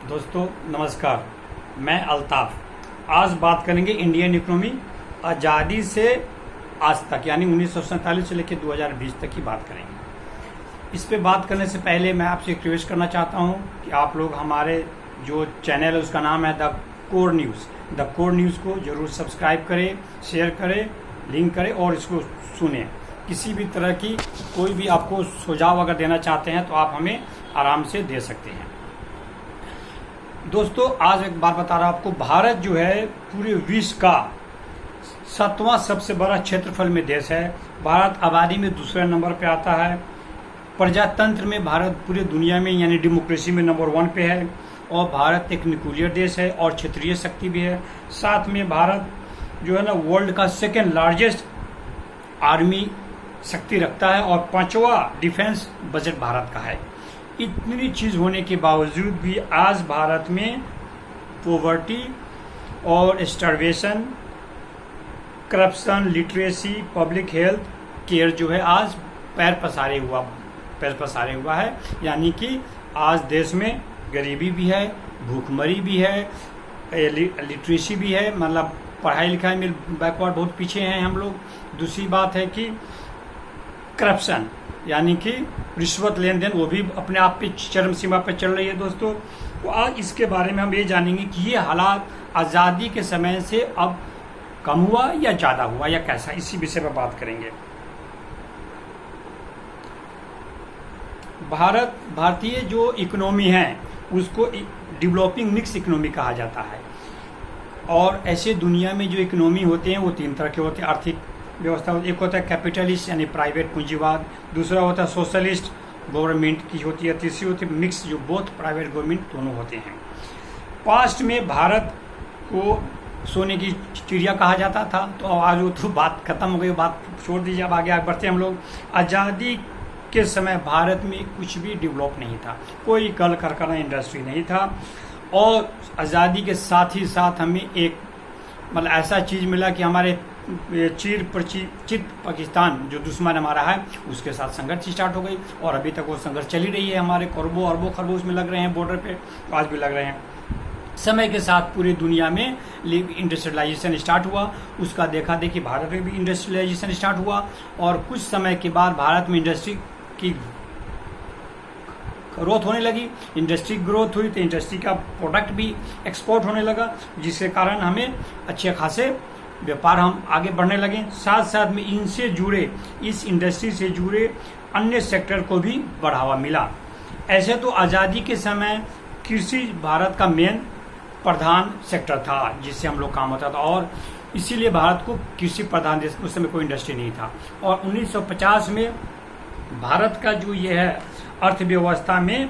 दोस्तों नमस्कार। मैं अल्ताफ। आज बात करेंगे इंडियन इकोनॉमी आज़ादी से आज तक, यानी 1947 से लेकर 2020 तक की बात करेंगे। इस पे बात करने से पहले मैं आपसे रिक्वेस्ट करना चाहता हूं कि आप लोग हमारे जो चैनल है उसका नाम है द कोर न्यूज़ को जरूर सब्सक्राइब करें, शेयर करें, लिंक करें और इसको सुने। किसी भी तरह की कोई भी आपको सुझाव अगर देना चाहते हैं तो आप हमें आराम से दे सकते हैं। दोस्तों आज एक बात बता रहा हूं आपको, भारत जो है पूरे विश्व का 7वां सबसे बड़ा क्षेत्रफल में देश है। भारत आबादी में दूसरे नंबर पे आता है। प्रजातंत्र में भारत पूरे दुनिया में यानी डेमोक्रेसी में नंबर 1 पे है। और भारत एक न्यूक्लियर देश है और क्षेत्रीय शक्ति भी है। साथ में भारत जो है ना वर्ल्ड का सेकेंड लार्जेस्ट आर्मी शक्ति रखता है और 5वां डिफेंस बजट भारत का है। इतनी चीज होने के बावजूद भी आज भारत में पॉवर्टी और starvation, corruption, literacy, public health care जो है आज पैर पसारे हुआ है। यानी कि आज देश में गरीबी भी है, भूखमरी भी है, लिटरेसी भी है, मतलब पढ़ाई लिखाई में बैकवर्ड बहुत पीछे हैं हम लोग। दूसरी बात है कि करप्शन यानी कि रिश्वत लेन देन वो भी अपने आप पे चरम सीमा पर चल रही है। दोस्तों तो आज इसके बारे में हम ये जानेंगे कि ये हालात आज़ादी के समय से अब कम हुआ या ज़्यादा हुआ या कैसा, इसी विषय पर बात करेंगे। भारतीय जो इकोनॉमी है उसको डेवलपिंग मिक्स इकोनॉमी कहा जाता है। और ऐसे दुनिया में जो इकोनॉमी होते हैं वो 3 तरह के होते हैं। आर्थिक व्यवस्था, एक होता है कैपिटलिस्ट यानी प्राइवेट पूंजीवाद, दूसरा होता है सोशलिस्ट गवर्नमेंट की होती है, तीसरी होती है मिक्स जो बोथ प्राइवेट गवर्नमेंट दोनों होते हैं। पास्ट में भारत को सोने की चिड़िया कहा जाता था, तो आज वो तो बात खत्म हो गई, बात छोड़ दीजिए, अब आगे बढ़ते हैं हम लोग। आज़ादी के समय भारत में कुछ भी डेवलप नहीं था, कोई कल कारखाना इंडस्ट्री नहीं था। और आज़ादी के साथ ही साथ हमें एक मतलब ऐसा चीज़ मिला कि हमारे चित पाकिस्तान जो दुश्मन हमारा है उसके साथ संघर्ष स्टार्ट हो गई और अभी तक वो संघर्ष चल ही रही है। हमारे करोड़ों अरबों खरबों उसमें लग रहे हैं बॉर्डर पे, आज भी लग रहे हैं। समय के साथ पूरी दुनिया में इंडस्ट्रियलाइजेशन स्टार्ट हुआ, उसका देखा देखी भारत में भी इंडस्ट्रियलाइजेशन स्टार्ट हुआ। और कुछ समय के बाद भारत में इंडस्ट्री की ग्रोथ होने लगी। इंडस्ट्री ग्रोथ हुई तो इंडस्ट्री का प्रोडक्ट भी एक्सपोर्ट होने लगा, जिसके कारण हमें अच्छे खासे व्यापार हम आगे बढ़ने लगे। साथ साथ में इनसे जुड़े, इस इंडस्ट्री से जुड़े अन्य सेक्टर को भी बढ़ावा मिला। ऐसे तो आज़ादी के समय कृषि भारत का मेन प्रधान सेक्टर था जिससे हम लोग काम होता था और इसीलिए भारत को कृषि प्रधान देश, उस समय कोई इंडस्ट्री नहीं था। और 1950 में भारत का जो ये है अर्थव्यवस्था में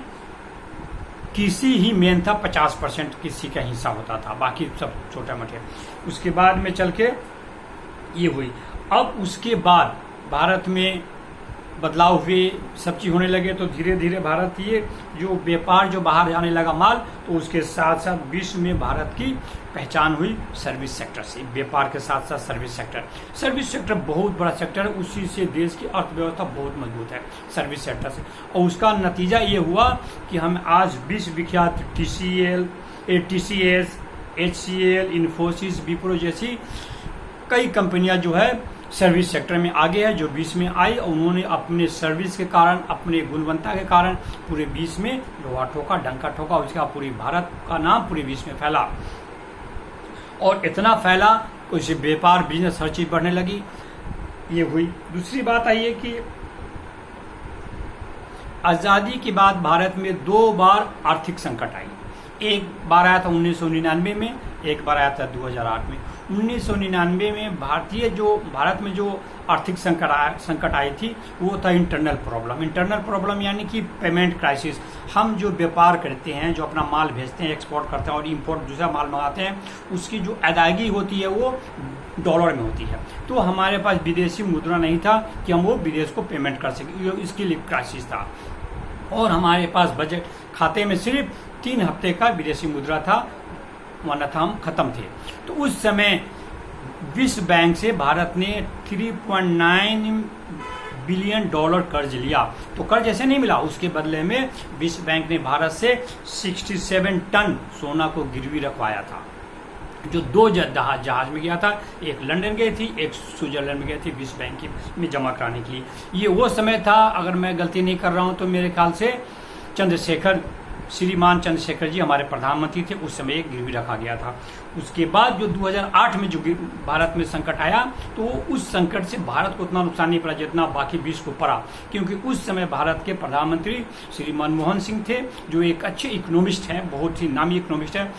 कृषि ही मेन था, 50% कृषि का हिस्सा होता था, बाकी सब छोटे मोटे। उसके बाद में चल के ये हुई। अब उसके बाद भारत में बदलाव हुए, सब चीज़ होने लगे, तो धीरे धीरे भारत ये जो व्यापार जो बाहर जाने लगा माल, तो उसके साथ साथ विश्व में भारत की पहचान हुई सर्विस सेक्टर से। व्यापार के साथ साथ सर्विस सेक्टर बहुत बड़ा सेक्टर है, उसी से देश की अर्थव्यवस्था बहुत मजबूत है सर्विस सेक्टर से। और उसका नतीजा ये हुआ कि हम आज विश्व विख्यात TCL, TCS, HCL, Infosys, Wipro जैसी कई कंपनियां जो है सर्विस सेक्टर में आगे है, जो बीच में आई और उन्होंने अपने सर्विस के कारण, अपने गुणवत्ता के कारण पूरे बीच में लोहा ठोका, डंका ठोका, उसका पूरी भारत का नाम पूरे बीच में फैला। और इतना फैला कि उससे व्यापार, बिजनेस, हर चीज बढ़ने लगी। ये हुई। दूसरी बात आई है कि आज़ादी के बाद भारत में 2 बार आर्थिक संकट आई। एक बार आया था 1999 में, एक बार आया था 2008 में। 1999 में भारत में जो आर्थिक संकट आई थी वो था इंटरनल प्रॉब्लम यानी कि पेमेंट क्राइसिस। हम जो व्यापार करते हैं, जो अपना माल भेजते हैं, एक्सपोर्ट करते हैं और इंपोर्ट दूसरा माल मंगाते हैं, उसकी जो अदायगी होती है वो डॉलर में होती है। तो हमारे पास विदेशी मुद्रा नहीं था कि हम वो विदेश को पेमेंट कर सकें, इसके लिए क्राइसिस था। और हमारे पास बजट खाते में सिर्फ 3 हफ्ते का विदेशी मुद्रा था, वरना हम खत्म थे। तो उस समय विश्व बैंक से भारत ने 3.9 बिलियन डॉलर कर्ज लिया। तो कर्ज ऐसे नहीं मिला, उसके बदले में विश्व बैंक ने भारत से 67 टन सोना को गिरवी रखवाया था, जो 2 जहाज में गया था। एक लंदन गई थी, एक स्विट्जरलैंड में गई थी विश्व बैंक में जमा कराने के लिए। ये वो समय था, अगर मैं गलती नहीं कर रहा हूँ तो मेरे ख्याल से श्रीमान चंद्रशेखर जी हमारे प्रधानमंत्री थे, उस समय एक गिरवी रखा गया था। उसके बाद जो 2008 में जो भारत में संकट आया, तो उस संकट से भारत को उतना नुकसान नहीं पड़ा जितना बाकी विश्व को पड़ा, क्योंकि उस समय भारत के प्रधानमंत्री श्री मनमोहन सिंह थे, जो एक अच्छे इकोनॉमिस्ट हैं, बहुत ही नामी इकोनॉमिस्ट हैं।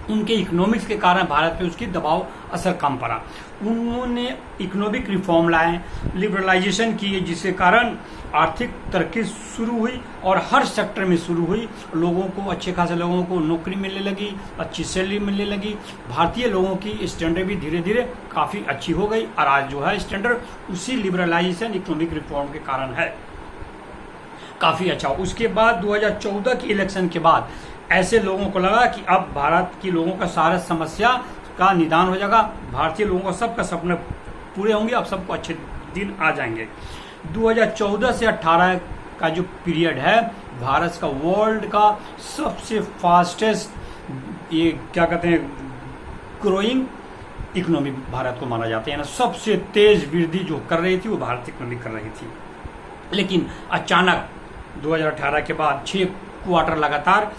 उनके इकोनॉमिक्स के कारण भारत पे उसकी दबाव असर कम पड़ा। उन्होंने इकोनॉमिक रिफॉर्म लाए, लिबरलाइजेशन किए, जिसके कारण आर्थिक तरक्की शुरू हुई और हर सेक्टर में शुरू हुई। लोगों को, अच्छे खासे लोगों को नौकरी मिलने लगी, अच्छी सैलरी मिलने लगी। भारतीय लोगों की स्टैंडर्ड भी धीरे धीरे काफ़ी अच्छी हो गई और आज जो है स्टैंडर्ड उसी लिबरलाइजेशन इकोनॉमिक रिफॉर्म के कारण है काफ़ी अच्छा। उसके बाद 2014 के इलेक्शन के बाद ऐसे लोगों को लगा कि अब भारत के लोगों का सारा समस्या का निदान हो जाएगा, भारतीय लोगों का सबका सपने पूरे होंगे, अब सबको अच्छे दिन आ जाएंगे। 2014 से 18 का जो पीरियड है, भारत का वर्ल्ड का सबसे फास्टेस्ट, ये क्या कहते हैं, ग्रोइंग इकोनॉमी भारत को माना जाता है ना। सबसे तेज वृद्धि जो कर रही थी वो भारत इकोनॉमी कर रही थी। लेकिन अचानक 2018 के बाद 6 क्वार्टर लगातार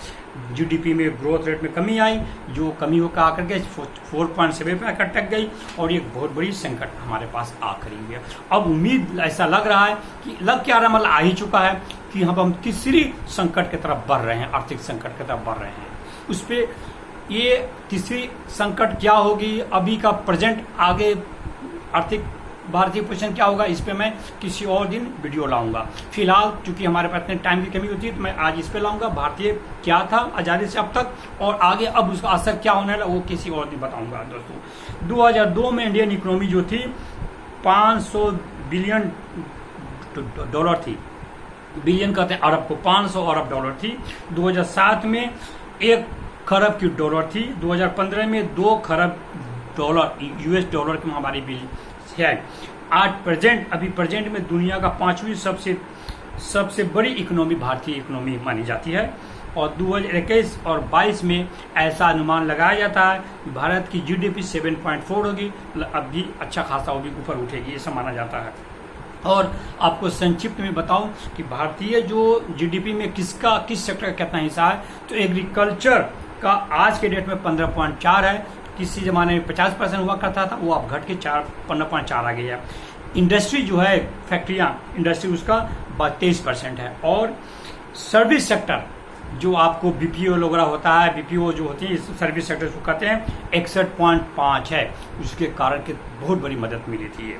जीडीपी में ग्रोथ रेट में कमी आई, जो कमी होकर आकर के 4.7 पे आकर टक गई और एक बहुत बड़ी संकट हमारे पास आ खड़ी हुई है। अब उम्मीद ऐसा लग रहा है कि लग क्या रहा, मतलब आ ही चुका है कि हम तीसरी संकट की तरफ बढ़ रहे हैं, आर्थिक संकट की तरफ बढ़ रहे हैं। उस पर ये तीसरी संकट क्या होगी, अभी का प्रेजेंट, आगे आर्थिक भारतीय पोजीशन क्या होगा, इस पे मैं किसी और दिन वीडियो लाऊंगा। फिलहाल चूंकि हमारे पास इतने टाइम की कमी होती है तो मैं आज इस पे लाऊंगा, भारतीय क्या था आज़ादी से अब तक और आगे अब उसका असर क्या होने वाला वो किसी और दिन बताऊंगा। दोस्तों 2002 में इंडियन इकोनॉमी जो थी 500 बिलियन डॉलर थी, बिलियन कहते हैं अरब को, 500 अरब डॉलर थी। 2007 में 1 खरब की डॉलर थी। 2015 में 2 खरब डॉलर US डॉलर की हमारी बिल है। आज अभी प्रेजेंट में दुनिया का 5वीं सबसे बड़ी इकोनॉमी भारतीय इकोनॉमी मानी जाती है। और 2021 और 22 में ऐसा अनुमान लगाया जाता है कि भारत की GDP 7.4 होगी, अब भी अच्छा खासा वो भी ऊपर उठेगी, ऐसा माना जाता है। और आपको संक्षिप्त में बताऊं कि भारतीय जो GDP में किस सेक्टर का कितना हिस्सा है, तो एग्रीकल्चर का आज के डेट में 15.4 है। किसी जमाने में 50% हुआ करता था, वो अब घट के 15.4 आ गई है। इंडस्ट्री जो है, फैक्ट्रियाँ, इंडस्ट्री उसका 23% है। और सर्विस सेक्टर जो आपको BPO वगैरह होता है, BPO जो होती है सर्विस सेक्टर उसको कहते हैं, 61.5 है। उसके कारण के बहुत बड़ी मदद मिली थी।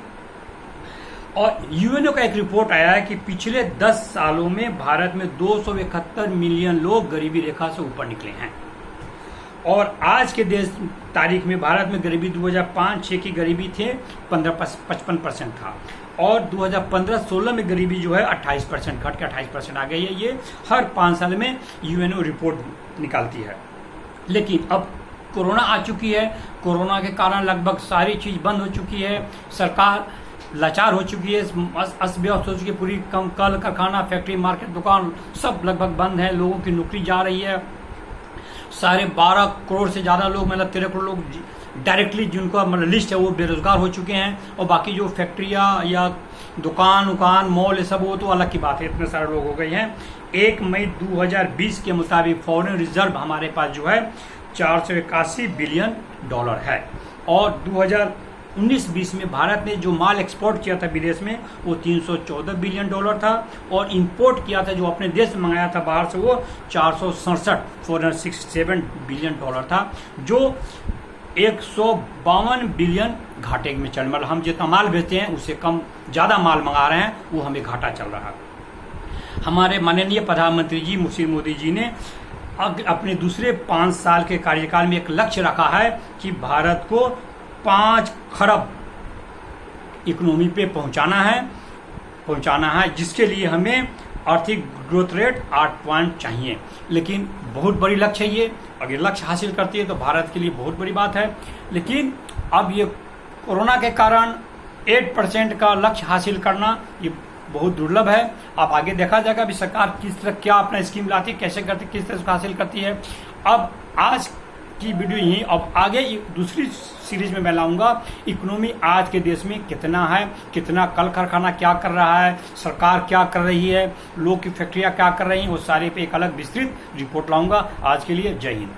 और UNO का एक रिपोर्ट आया है कि पिछले 10 सालों में भारत में 271 मिलियन लोग गरीबी रेखा से ऊपर निकले हैं। और आज के तारीख में भारत में गरीबी 2005-06 की गरीबी थे 55% था और 2015-16 में गरीबी जो है 28% घट के 28% आ गई है। ये हर 5 साल में UNO रिपोर्ट निकालती है। लेकिन अब कोरोना आ चुकी है, कोरोना के कारण लगभग सारी चीज़ बंद हो चुकी है, सरकार लाचार हो चुकी है, अस्त व्यस्त हो चुकी है, पूरी कल कारखाना, फैक्ट्री, मार्केट, दुकान सब लगभग बंद है, लोगों की नौकरी जा रही है। 12.5 करोड़ से ज़्यादा लोग, मतलब 13 करोड़ लोग डायरेक्टली जिनका मतलब लिस्ट है वो बेरोजगार हो चुके हैं। और बाकी जो फैक्ट्रियाँ या दुकान मॉल ये सब वो तो अलग की बात है, इतने सारे लोग हो गए हैं। 1 मई 2020 के मुताबिक फॉरेन रिजर्व हमारे पास जो है 481 बिलियन डॉलर है। और 2019-20 में भारत ने जो माल एक्सपोर्ट किया था विदेश में वो 314 बिलियन डॉलर था और इंपोर्ट किया था जो अपने देश में मंगाया था बाहर से वो 467 बिलियन डॉलर था, जो 152 बिलियन घाटे में चल, मतलब हम जितना माल भेजते हैं उससे कम ज़्यादा माल मंगा रहे हैं, वो हमें घाटा चल रहा है। हमारे माननीय प्रधानमंत्री जी श्री मोदी जी ने अपने दूसरे 5 साल के कार्यकाल में एक लक्ष्य रखा है कि भारत को 5 खरब इकोनॉमी पे पहुंचाना है, जिसके लिए हमें आर्थिक ग्रोथ रेट 8 पॉइंट चाहिए। लेकिन बहुत बड़ी लक्ष्य है ये, अगर लक्ष्य हासिल करती है तो भारत के लिए बहुत बड़ी बात है। लेकिन अब ये कोरोना के कारण 8% का लक्ष्य हासिल करना ये बहुत दुर्लभ है। अब आगे देखा जाएगा भी सरकार किस तरह क्या अपना स्कीम लाती है, कैसे करती, किस तरह से हासिल करती है। अब आज की वीडियो यही, अब आगे दूसरी सीरीज में मैं लाऊंगा इकोनॉमी आज के देश में कितना है, कितना कल कारखाना क्या कर रहा है, सरकार क्या कर रही है, लोग की फैक्ट्रियां क्या कर रही हैं, वो सारे पे एक अलग विस्तृत रिपोर्ट लाऊंगा। आज के लिए जय हिंद।